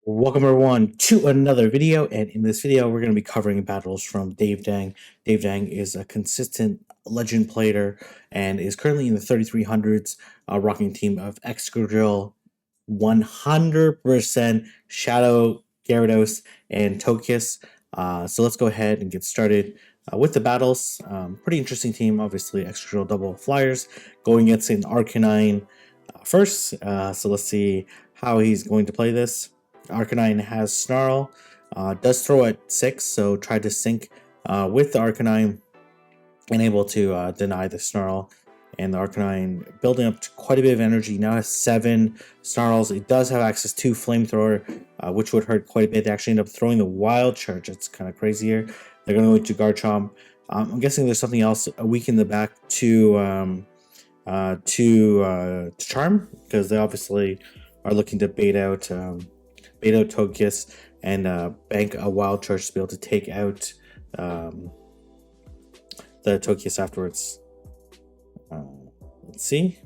Welcome everyone to another video, and in this video we're going to be covering battles from Dave Dang. Dave Dang is a consistent legend player and is currently in the 3300s, rocking team of Excadrill, 100% Shadow, Gyarados, and Togekiss. So let's go ahead and get started with the battles. Pretty interesting team, obviously Excadrill double flyers going against an Arcanine first. So let's see how he's going to play this. Arcanine has Snarl, does throw at 6, so try to sync with the Arcanine and able to deny the Snarl. And the Arcanine building up to quite a bit of energy, now has 7 Snarls. It does have access to Flamethrower, which would hurt quite a bit. They actually end up throwing the Wild Charge. It's kind of crazy here. They're going to go into Garchomp. I'm guessing there's something else a weak in the back to Charm, because they obviously are looking to bait out Togekiss and bank a Wild Charge to be able to take out the Togekiss afterwards. Let's see.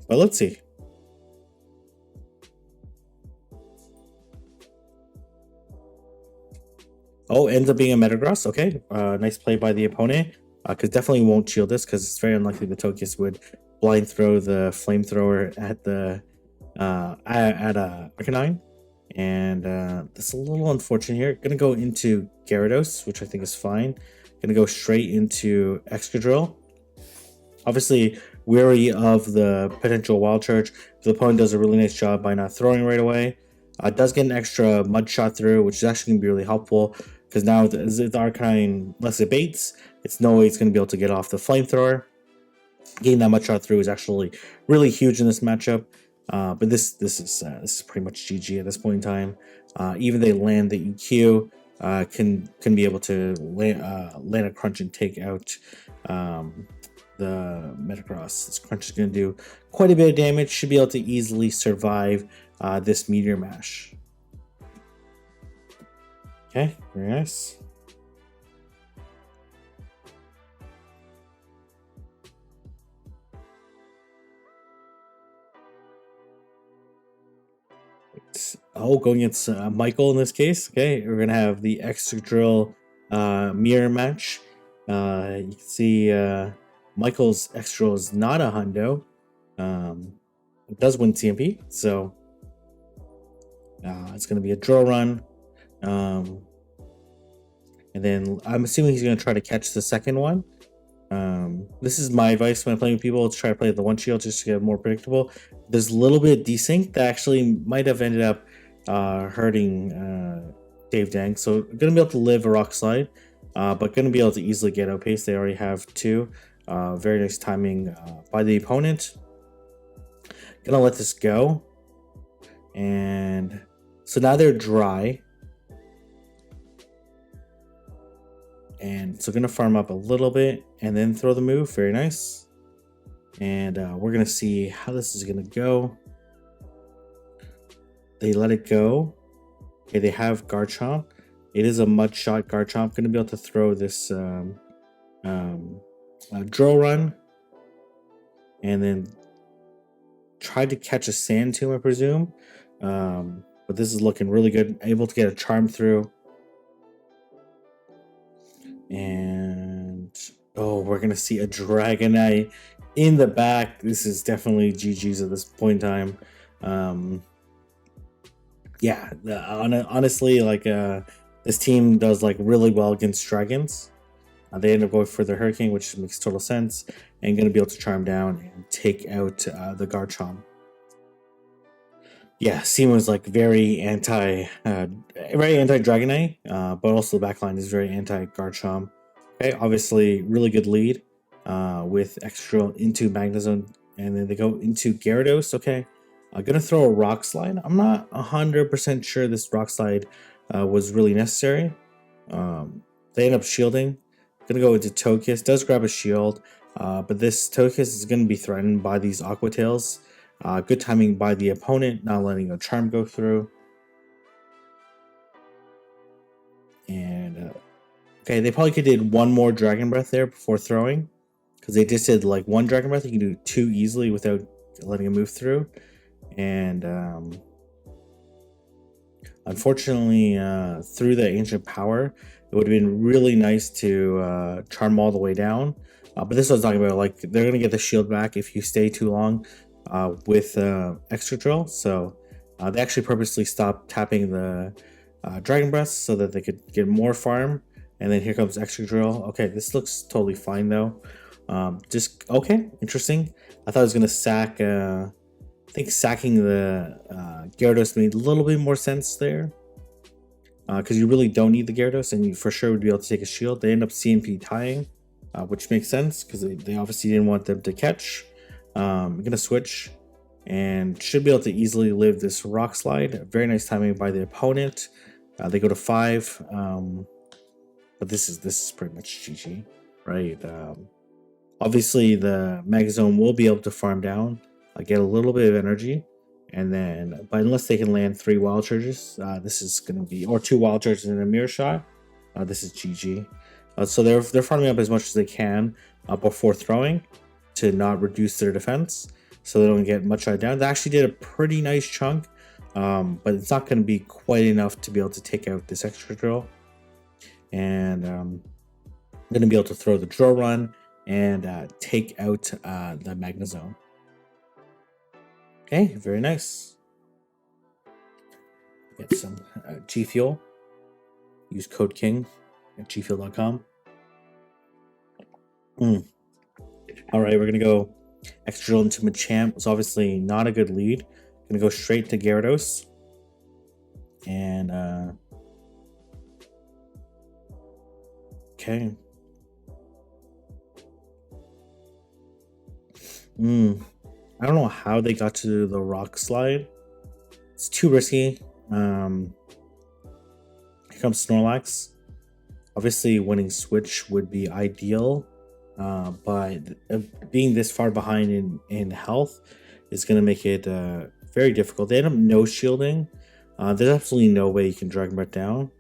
Oh, ends up being a Metagross. Okay, nice play by the opponent. Because definitely won't shield this, because it's very unlikely the Togekiss would blind throw the Flamethrower at the Arcanine. And that's a little unfortunate here. Gonna go into Gyarados, which I think is fine. Gonna go straight into Excadrill. Obviously, wary of the potential Wild Charge. The opponent does a really nice job by not throwing right away. Does get an extra Mud Shot through, which is actually gonna be really helpful, because now the Arcanine, unless it baits, it's no way it's gonna be able to get off the Flamethrower. Getting that Mud Shot through is actually really huge in this matchup. But this is pretty much GG at this point in time. Even they land the EQ, can be able to land a crunch and take out the Metagross. This crunch is going to do quite a bit of damage. Should be able to easily survive this Meteor Mash. Okay, very nice. Oh, going against Michael in this case. Okay, we're gonna have the Excadrill mirror match. You can see Michael's Excadrill is not a hundo. It does win CMP, so it's gonna be a draw run. And then I'm assuming he's gonna try to catch the second one. This is my advice when I'm playing with people, to try to play the one shield just to get more predictable. There's a little bit of desync that actually might have ended up hurting Dave Dang. So gonna be able to live a Rock Slide, but gonna be able to easily get outpaced. They already have 2. Very nice timing by the opponent. Gonna let this go. And so now they're dry. And so gonna farm up a little bit and then throw the move. Very nice. And we're gonna see how this is gonna go. They let it go. Okay, they have Garchomp. It is a Mud Shot Garchomp. Gonna be able to throw this Drill Run. And then try to catch a Sand Tomb, I presume. But this is looking really good. Able to get a Charm through. And oh, we're gonna see a Dragonite in the back. This is definitely GG's at this point in time. Yeah, honestly, like this team does like really well against dragons. They end up going for the Hurricane, which makes total sense, and gonna be able to charm down and take out the Garchomp. Yeah, Seaman was like very anti Dragonite, but also the backline is very anti Garchomp. Okay, obviously really good lead with Excadrill into Magnezone, and then they go into Gyarados. Okay, I'm gonna throw a Rock Slide. I'm not 100% sure this Rock Slide was really necessary. They end up shielding. Gonna go into Togekiss. Does grab a shield, but this Togekiss is gonna be threatened by these Aqua Tails. Good timing by the opponent, not letting a Charm go through. And okay, they probably could did one more Dragon Breath there before throwing, because they just did like one Dragon Breath. You can do 2 easily without letting it move through. And Unfortunately, through the ancient power, it would have been really nice to charm all the way down. But this was talking about, like, they're gonna get the shield back if you stay too long with Excadrill. So they actually purposely stopped tapping the Dragon Breath so that they could get more farm. And then here comes Excadrill. Okay, this looks totally fine though. Just okay, interesting. I thought I was gonna sack. I think sacking the Gyarados made a little bit more sense there, because you really don't need the Gyarados, and you for sure would be able to take a shield. They end up CMP tying, which makes sense because they obviously didn't want them to catch. I'm gonna switch and should be able to easily live this Rock Slide. Very nice timing by the opponent. They go to 5, but this is pretty much GG, right? Obviously, the Magnezone will be able to farm down, get a little bit of energy, and then, but unless they can land 3 wild charges, this is going to be, or 2 wild charges and a mirror shot, this is GG. So they're farming up as much as they can before throwing to not reduce their defense, so they don't get much shot down. They actually did a pretty nice chunk, but it's not going to be quite enough to be able to take out this Excadrill. And I'm going to be able to throw the Drill Run and take out the Magnezone. Okay, very nice. Get some G Fuel. Use code KING at gfuel.com. All right, we're gonna go Excadrill into Machamp. It's obviously not a good lead. Gonna go straight to Gyarados. And okay. I don't know how they got to the Rock Slide. It's too risky. Here comes Snorlax. Obviously, winning Switch would be ideal, but being this far behind in health is going to make it very difficult. They end up no shielding. There's absolutely no way you can Dragon Breath down.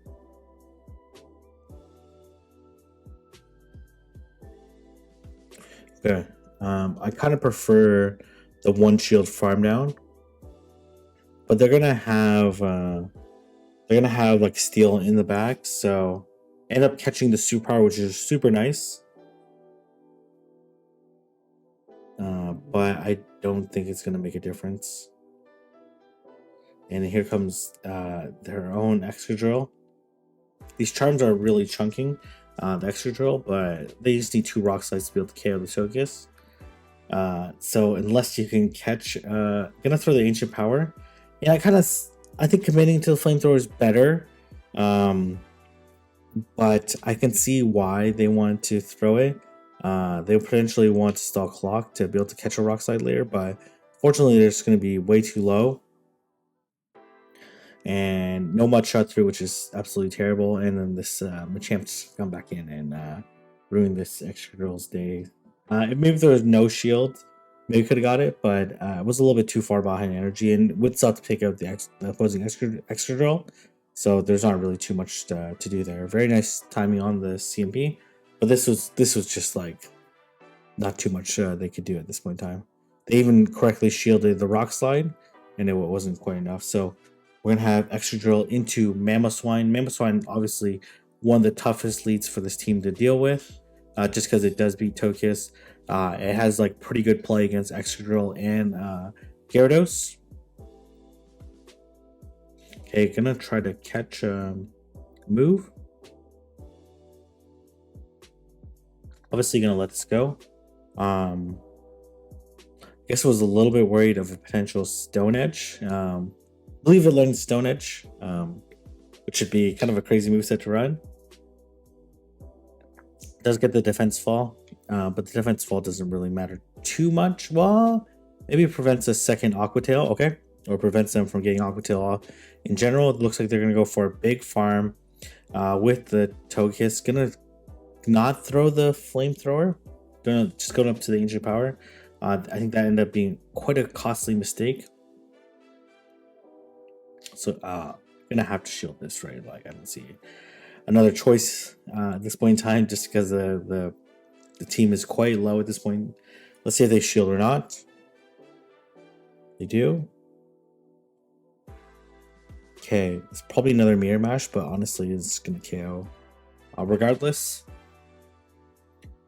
Okay. I kind of prefer the 1 shield farm down, but they're gonna have like steel in the back, so end up catching the superpower, which is super nice. But I don't think it's gonna make a difference. And here comes their own Excadrill. These charms are really chunking the Excadrill, but they just need 2 Rock Slides to be able to KO the Togekiss. So unless you can catch, gonna throw the Ancient Power. Yeah, I think committing to the Flamethrower is better, but I can see why they want to throw it. They potentially want to stall Clock to be able to catch a Rock Slide later, but fortunately they're just going to be way too low. And no Mud Shot Through, which is absolutely terrible. And then this Machamp's come back in and ruin this Excadrill's day. Maybe if there was no shield, maybe could have got it, but it was a little bit too far behind energy, and would start to pick out the opposing Excadrill. So there's not really too much to do there. Very nice timing on the CMP, but this was just like not too much they could do at this point in time. They even correctly shielded the Rock Slide, and it wasn't quite enough. So we're gonna have Excadrill into Mamoswine. Mamoswine, obviously one of the toughest leads for this team to deal with, just because it does beat Togekiss. It has like pretty good play against Excadrill and Gyarados. Okay, gonna try to catch move. Obviously gonna let this go. I guess I was a little bit worried of a potential Stone Edge. I believe it learned Stone Edge, which should be kind of a crazy moveset to run. It does get the defense fall, but the defense fall doesn't really matter too much. Well, maybe it prevents a second Aqua Tail, okay? Or prevents them from getting Aqua Tail off. In general, it looks like they're going to go for a big farm with the Togekiss. Going to not throw the Flamethrower. Going to just go up to the Ancient Power. I think that ended up being quite a costly mistake. So gonna have to shield this, right? Like, I don't see another choice at this point in time, just because the team is quite low at this point. Let's see if they shield or not. They do. Okay, it's probably another Mirror Mash, but honestly, it's gonna KO. Regardless,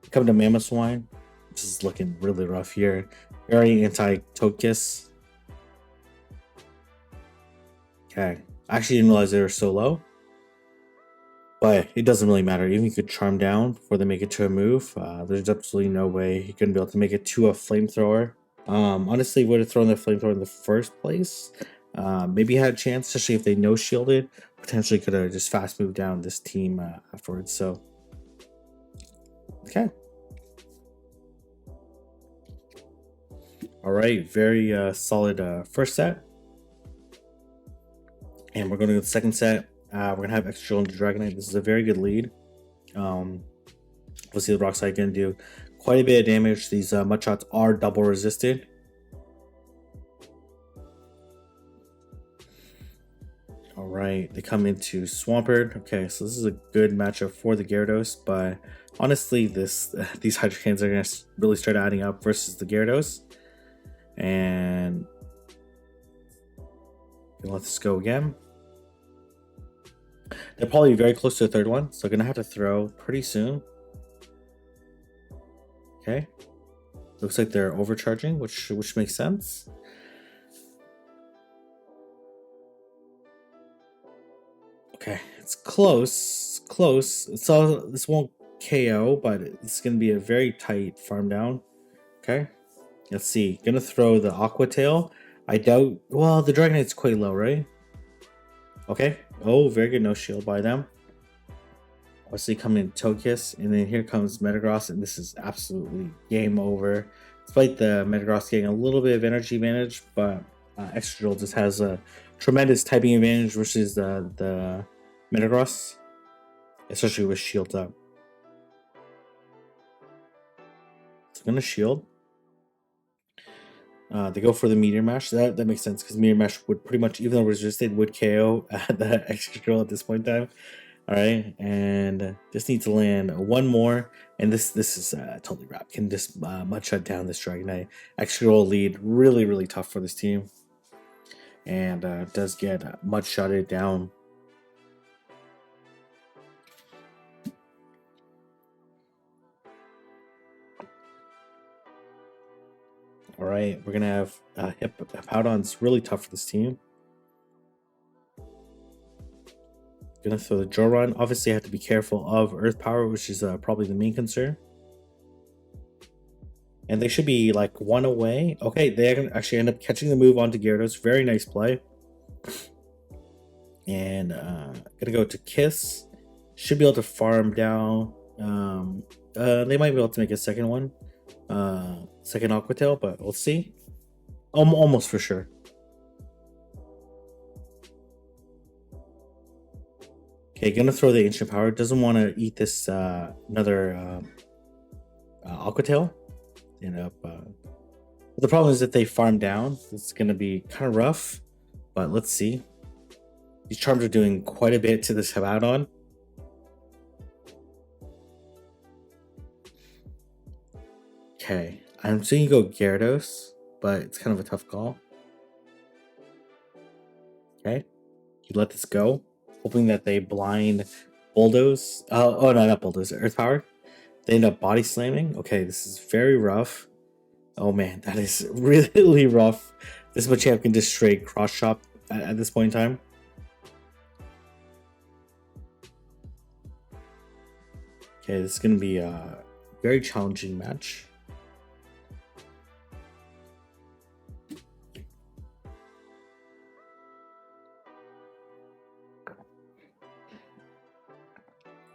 come to Mamoswine, which is looking really rough here. Very anti-Tokius. Okay, I actually didn't realize they were so low. But it doesn't really matter. Even if you could Charm down before they make it to a move, there's absolutely no way he couldn't be able to make it to a Flamethrower. Honestly, would have thrown the Flamethrower in the first place. Maybe had a chance, especially if they no shielded. Potentially could have just fast moved down this team afterwards. So, okay. All right, very solid first set. And we're going to go to the second set. We're going to have Excadrill into Dragonite. This is a very good lead. We'll see the Rock Slide going to do quite a bit of damage. These Mud Shots are double resisted. All right, they come into Swampert. Okay, so this is a good matchup for the Gyarados, but honestly, these Hydro Cannons are going to really start adding up versus the Gyarados. And let this go again. They're probably very close to the third one, so gonna have to throw pretty soon. Okay, looks like they're overcharging, which makes sense. Okay, it's close, close. This won't KO, but it's gonna be a very tight farm down. Okay, let's see. Gonna throw the Aqua Tail. I doubt. Well, the Dragonite's quite low, right? Okay. Oh, very good no shield by them. Obviously coming in Tokius, and then here comes Metagross, and this is absolutely game over. Despite the Metagross getting a little bit of energy advantage, but Excadrill just has a tremendous typing advantage versus the Metagross, especially with shield up. So I'm gonna shield. They go for the Meteor Mash. That makes sense because Meteor Mash would pretty much, even though resisted, would KO the Excadrill at this point in time. All right, and just need to land one more, and this is totally wrapped. Can just Mud Shut down this Dragonite. Excadrill lead really tough for this team, and does get Mud Shutted down. All right, we're gonna have Hippowdon's really tough for this team. Gonna throw the Joran. Obviously, I have to be careful of Earth Power, which is probably the main concern. And they should be like one away. Okay, they actually end up catching the move onto Gyarados. Very nice play. And gonna go to Kiss. Should be able to farm down. They might be able to make a second one. Second Aqua Tail, but we'll see. Almost for sure. Okay, gonna throw the Ancient Power. Doesn't want to eat this another Aqua Tail. The problem is if they farm down, it's gonna be kind of rough. But let's see. These charms are doing quite a bit to this Hippowdon. Okay, I'm saying you go Gyarados, but it's kind of a tough call. Okay, you let this go, hoping that they blind Bulldoze. Oh no, not Bulldoze, Earth Power. They end up body slamming. Okay, this is very rough. Oh man, that is really rough. This Machamp can just straight cross chop at this point in time. Okay, this is going to be a very challenging match.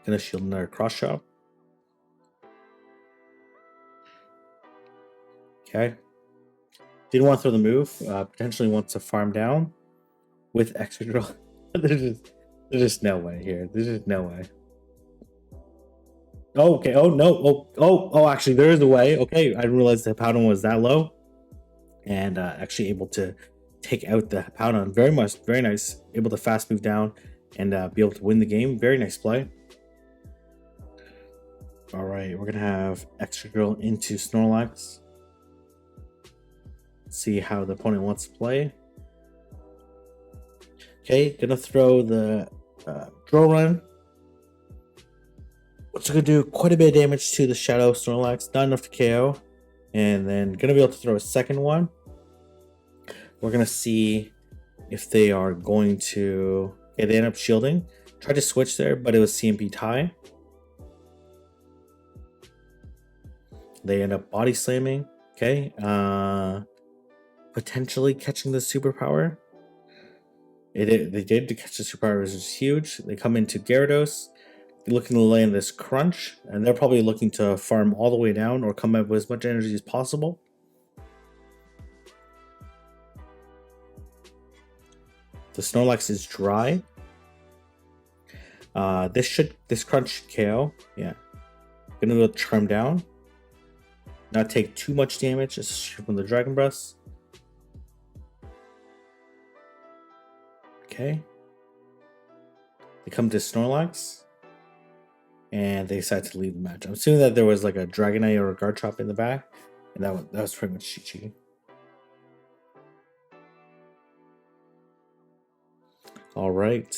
Gonna shield another cross chop. Okay. Didn't want to throw the move. Potentially wants to farm down with Excadrill. There's just no way here. There's just no way. Oh, okay. Oh no. Oh. Actually, there is a way. Okay, I didn't realize the Hippowdon was that low, and actually able to take out the Hippowdon. Very nice. Able to fast move down and be able to win the game. Very nice play. All right, we're gonna have Excadrill into Snorlax. See how the opponent wants to play. Okay, gonna throw the Drill Run, which is gonna do quite a bit of damage to the Shadow Snorlax, not enough to KO. And then gonna be able to throw a second one. We're gonna see if they are going to. Okay, they end up shielding. Tried to switch there, but it was CMP tie. They end up body slamming. Okay, potentially catching the superpower. They did to catch the superpower, which is huge. They come into Gyarados. They're looking to land this crunch, and they're probably looking to farm all the way down or come up with as much energy as possible. The Snorlax is dry. This crunch should KO. Yeah. Gonna go Charm down. Not take too much damage, just from the Dragon Breath. Okay. They come to Snorlax. And they decide to leave the match. I'm assuming that there was like a Dragonite or a Garchomp in the back. And that was pretty much GG. All right.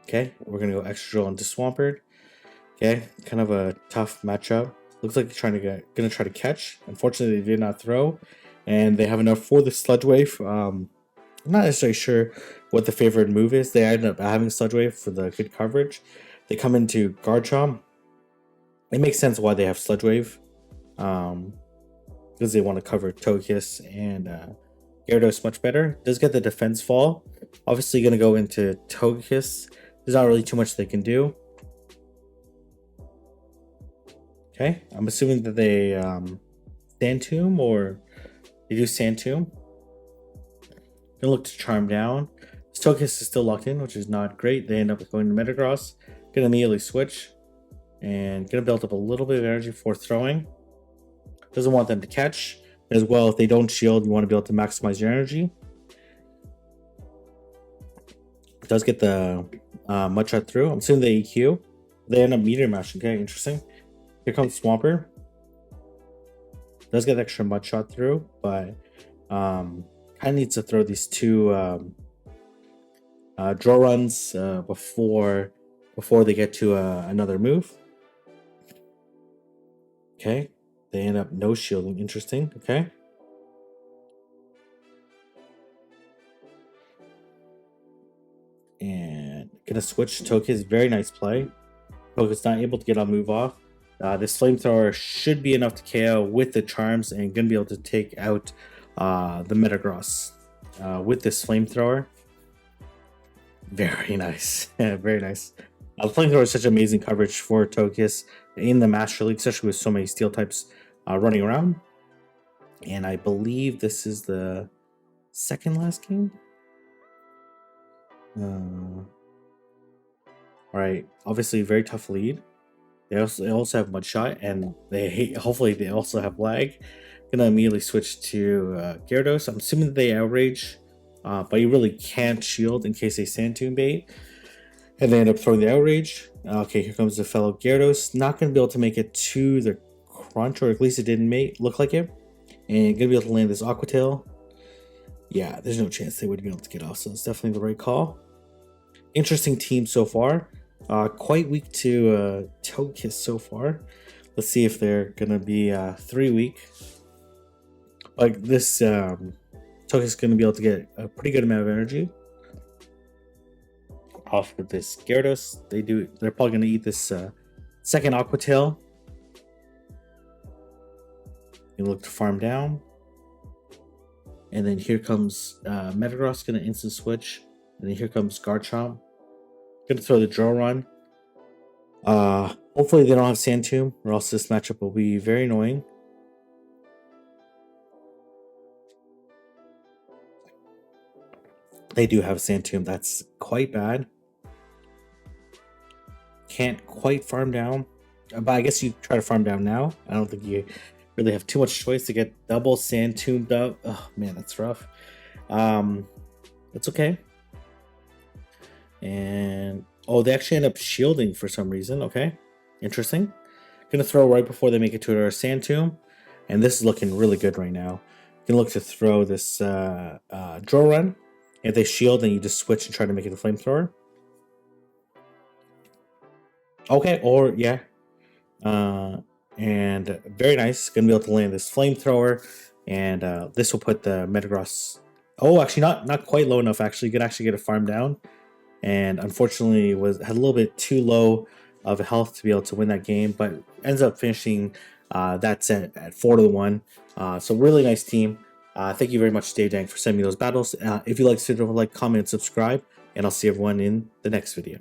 Okay, we're gonna go Excadrill into Swampert. Okay, kind of a tough matchup. Looks like they're gonna try to catch. Unfortunately, they did not throw, and they have enough for the Sludge Wave. I'm not necessarily sure what the favorite move is. They end up having Sludge Wave for the good coverage. They come into Garchomp. It makes sense why they have Sludge Wave, because they want to cover Togekiss and Gyarados much better. Does get the defense fall. Obviously, gonna go into Togekiss. There's not really too much they can do. Okay, I'm assuming that they Sand Tomb, or they do Sand Tomb. Gonna look to Charm down. Togekiss is still locked in, which is not great. They end up going to Metagross. Gonna immediately switch. And gonna build up a little bit of energy for throwing. Doesn't want them to catch. As well, if they don't shield, you want to be able to maximize your energy. It does get the Mudshot through. I'm assuming the EQ. They end up Meteor Mash. Okay, interesting. Here comes Swampert. Does get extra Mudshot through, but kind of needs to throw these two draw runs before they get to another move. Okay, they end up no shielding. Interesting. Okay. And gonna switch Togekiss. Very nice play. Togekiss not able to get a move off. This Flamethrower should be enough to KO with the charms, and gonna be able to take out the Metagross with this Flamethrower. Very nice. Very nice. The Flamethrower is such amazing coverage for Togekiss in the Master League, especially with so many Steel types running around. And I believe this is the second last game. Alright, obviously very tough lead. They also have Mudshot, and hopefully they also have lag. Gonna immediately switch to Gyarados. I'm assuming that they outrage, but you really can't shield in case they Sand Tomb bait. And they end up throwing the outrage. Okay, here comes the fellow Gyarados. Not gonna be able to make it to the crunch, or at least it didn't look like it. And gonna be able to land this Aqua Tail. Yeah, there's no chance they would be able to get off, so it's definitely the right call. Interesting team so far. Quite weak to Togekiss so far. Let's see if they're gonna be 3 weak. Like this, Togekiss is gonna be able to get a pretty good amount of energy off of this Gyarados. They're probably gonna eat this second Aqua Tail. You look to farm down. And then here comes Metagross, gonna instant switch. And then here comes Garchomp. Gonna throw the Draw Run. Hopefully they don't have Sand Tomb, or else this matchup will be very annoying. They do have Sand Tomb. That's quite bad. Can't quite farm down. But I guess you try to farm down now. I don't think you really have too much choice to get double Sand Tombed up. Oh man, that's rough. It's okay. And they actually end up shielding for some reason. Okay, interesting. Gonna throw right before they make it to our Sand Tomb, and this is looking really good right now. You can look to throw this Draw Run. If they shield, then you just switch and try to make it a flamethrower. Okay, or yeah. And very nice. Gonna be able to land this flamethrower, and this will put the Metagross. Oh, actually, not quite low enough. Actually, you could actually get a farm down, and unfortunately had a little bit too low of a health to be able to win that game, but ends up finishing that set at 4-1. So really nice team. Thank you very much, Dave Dank, for sending me those battles. If you like this video, like, comment, and subscribe, and I'll see everyone in the next video.